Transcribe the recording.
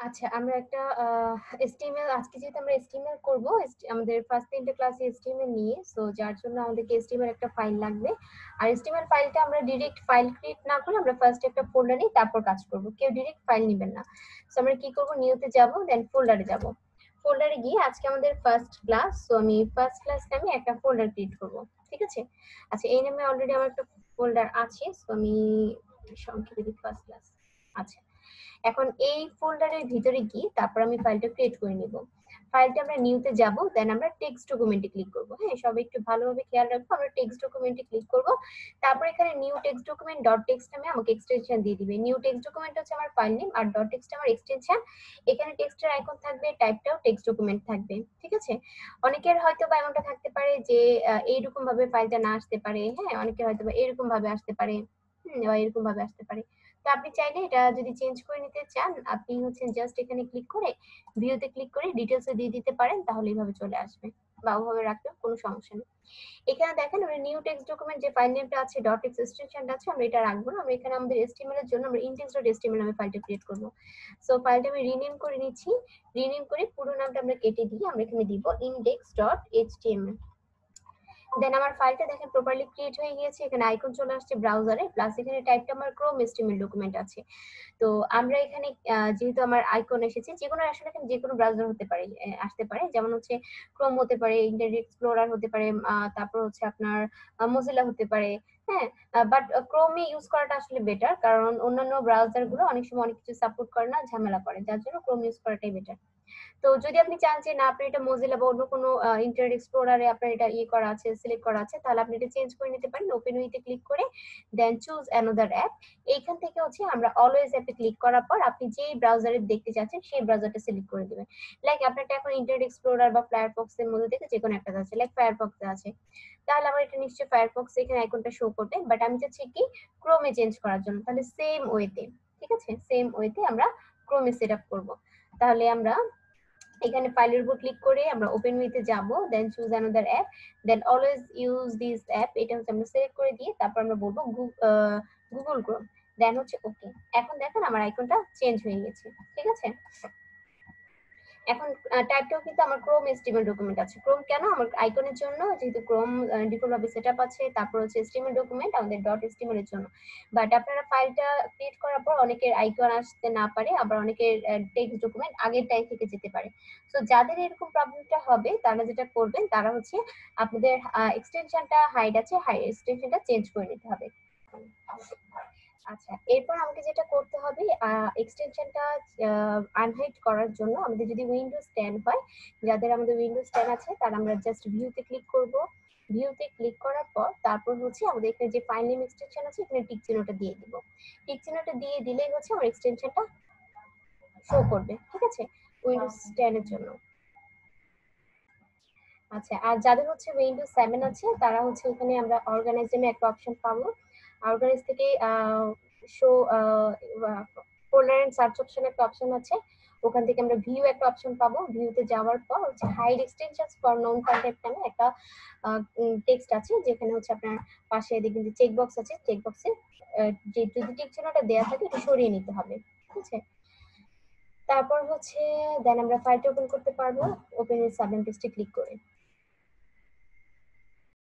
আচ্ছা, আমরা একটা HTML আজকে যেহেতু আমরা HTML করব, আমাদের ফার্স্ট ৩ টে ক্লাসে HTML নিয়ে, সো যার জন্য আমাদেরকে HTML একটা ফাইল লাগবে। আর HTML ফাইলটা আমরা ডিরেক্ট ফাইল ক্রিয়েট না করে আমরা ফার্স্ট একটা ফোল্ডার নিই, তারপর কাজ করব। কেউ ডিরেক্ট ফাইল নিবেন না। সো আমরা কি করব, নিউতে যাব, দেন ফোল্ডারে যাব। ফোল্ডারে গিয়ে আজকে আমাদের ফার্স্ট ক্লাস, সো আমি ফার্স্ট ক্লাস নামে একটা ফোল্ডার ক্রিয়েট করব। ঠিক আছে? আচ্ছা, এই নামে অলরেডি আমার একটা ফোল্ডার আছে, সো আমি সংক্ষেপে দিই ফার্স্ট ক্লাস। আচ্ছা, এখন এই ফোল্ডারের ভিতরে গিয়ে তারপর আমি ফাইলটা ক্রিয়েট করে নিব। ফাইলটা আমরা নিউতে যাব, দেন আমরা টেক্সট ডকুমেন্টে ক্লিক করব। হ্যাঁ, সবাই একটু ভালোভাবে খেয়াল রাখবো। আমরা টেক্সট ডকুমেন্টে ক্লিক করব, তারপর এখানে new text document dot text নামে আমাকে এক্সটেনশন দিয়ে দিবে। নিউ টেক্সট ডকুমেন্ট হচ্ছে আমার ফাইল নেম, আর ডট টেক্সট আমার এক্সটেনশন। এখানে টেক্সটের আইকন থাকবে, টাইপটাও টেক্সট ডকুমেন্ট থাকবে। ঠিক আছে? অনেকের হয়তো বা এমনটা থাকতে পারে যে এইরকম ভাবে ফাইলটা না আসতে পারে। হ্যাঁ, অনেকের হয়তো বা এরকম ভাবে আসতে পারে, বা এরকম ভাবে আসতে পারে। তো আপনি চাইলে এটা যদি চেঞ্জ করে নিতে চান, আপনি হচ্ছে জাস্ট এখানে ক্লিক করে ভিউতে ক্লিক করে ডিটেইলসে দিয়ে দিতে পারেন, তাহলে এইভাবে চলে আসবে। বা ওভাবে রাখলেও কোনো সমস্যা নেই। এখানে দেখেন আমরা নিউ টেক্সট ডকুমেন্ট যে ফাইল নেমটা আছে, ডট টেক্সট এক্সটেনশনটা আছে, আমরা এটা রাখবো না। আমরা এখানে আমাদের HTML এর জন্য আমরা index.html নামে ফাইলটা ক্রিয়েট করব। সো ফাইলটা আমি রিনেম করে নিচ্ছি। রিনেম করে পুরো নামটা আমরা কেটে দিয়ে আমরা এখানে দিব index.html। দেন আমার ফাইলটা দেখেন প্রপারলি ক্রিয়েট হয়ে গিয়েছে। এখানে আইকন চলে আসছে ব্রাউজারে, প্লাস এখানে টাইপটা আমার ক্রোম HTML ডকুমেন্ট আছে। তো আমরা এখানে যেহেতু আমার আইকন এসেছে, যেকোনো আসলে এখানে যেকোনো ব্রাউজার হতে পারে, আসতে পারে। যেমন হচ্ছে ক্রোম হতে পারে, ইন্টারনেট এক্সপ্লোরার হতে পারে, তারপর হচ্ছে আপনার মোজিলা হতে পারে। হ্যাঁ, বাট ক্রোমে ইউজ করাটা আসলে বেটার, কারণ অন্যান্য ব্রাউজার গুলো অনেক সময় অনেক কিছু সাপোর্ট করে না, ঝামেলা করে, যার জন্য ক্রোম ইউজ করাটাই বেটার। তো যদি আপনি চান যে না, আপনার এটা মোজিলা বা অন্য কোনো ইন্টারনেট এক্সপ্লোরারে আপনার এটা করা আছে, সিলেক্ট করা আছে, তাহলে আপনি এটা চেঞ্জ করে নিতে পারেন। ওপেন উইথে ক্লিক করে দেন চুজ অ্যানাদার অ্যাপ। এইখান থেকে হচ্ছে আমরা অলওয়েজ অ্যাপে ক্লিক করার পর আপনি যেই ব্রাউজারে দেখতে চাচ্ছেন সেই ব্রাউজারটা সিলেক্ট করে দিবেন। লাইক আপনারটা এখন ইন্টারনেট এক্সপ্লোরার বা ফায়ারফক্স এর মধ্যে থেকে যে কোনো একটা আছে, লাইক ফায়ারফক্স আছে, তাহলে আমার এটা নিশ্চয়ই ফায়ারফক্স এখানে আইকনটা শো করবে। বাট আমি চাচ্ছি কি ক্রোমে চেঞ্জ করার জন্য, তাহলে সেম ওয়েতে, ঠিক আছে, সেম ওয়েতে আমরা ক্রোমে সেট আপ করবো। তাহলে আমরা এখানে ফাইলের উপর ক্লিক করে আমরা ওপেন উইথে যাব, then choose another app, then always use this app, এটা হচ্ছে আমরা সিলেক্ট করে দিয়ে তারপর আমরা বলবো গুগল ক্রোম, দেন হচ্ছে ওকে। এখন দেখেন আমার আইকনটা চেঞ্জ হয়ে গেছে। ঠিক আছে? এখন টাইপটাও কিন্তু আমার ক্রোম HTML ডকুমেন্ট আছে। ক্রোম কেন? আমার আইকনের জন্য, যেহেতু ক্রোম ডিফল্ট ভাবে সেটআপ আছে। তারপর হচ্ছে HTML ডকুমেন্ট আমাদের ডট HTML এর জন্য। বাট আপনারা ফাইলটা ক্রিয়েট করার পর অনেকের আইকন আসতে না পারে, আবার অনেকের টেক্সট ডকুমেন্ট আগেরটাই থেকে যেতে পারে। সো যাদের এরকম প্রবলেমটা হবে, তারা যেটা করবেন, তারা হচ্ছে আপনাদের এক্সটেনশনটা হাইড আছে, হাই এক্সটেনশনটা চেঞ্জ করে নিতে হবে। আচ্ছা, এরপর আমাকে যেটা করতে হবে, এক্সটেনশনটা আনহাইড করার জন্য আমাদের যদি উইন্ডোজ 10 হয়, যাদের আমাদের উইন্ডোজ 10 আছে, তারা আমরা জাস্ট ভিউতে ক্লিক করব। ভিউতে ক্লিক করার পর তারপর হচ্ছে আমাদের এখানে যে ফাইল নেম এক্সটেনশন আছে, এখানে টিক চিহ্নটা দিয়ে দিব। টিক চিহ্নটা দিয়ে দিলেই হচ্ছে আমার এক্সটেনশনটা শো করবে। ঠিক আছে? উইন্ডোজ 10 এর জন্য। আচ্ছা, আর যাদের হচ্ছে উইন্ডোজ 7 আছে, তারা হচ্ছে এখানে আমরা অর্গানাইজ নামে একটা অপশন পাবো। অর্গানাইজ থেকে show folder and search option একটা অপশন আছে, ওখান থেকে আমরা ভিউ একটা অপশন পাবো। ভিউতে যাওয়ার পর হচ্ছে hide extensions for non content নামে একটা টেক্সট আছে, যেখানে হচ্ছে আপনার পাশে দেখবেন যে চেক বক্স আছে, চেক বক্সে যে যদি টিক চিহ্নটা দেওয়া থাকে এটা সরিয়ে নিতে হবে। ঠিক আছে? তারপর হচ্ছে দেন আমরা ফাইলটা ওপেন করতে পারবো, ওপেন উইথ সাবলিম টেক্সটে ক্লিক করে।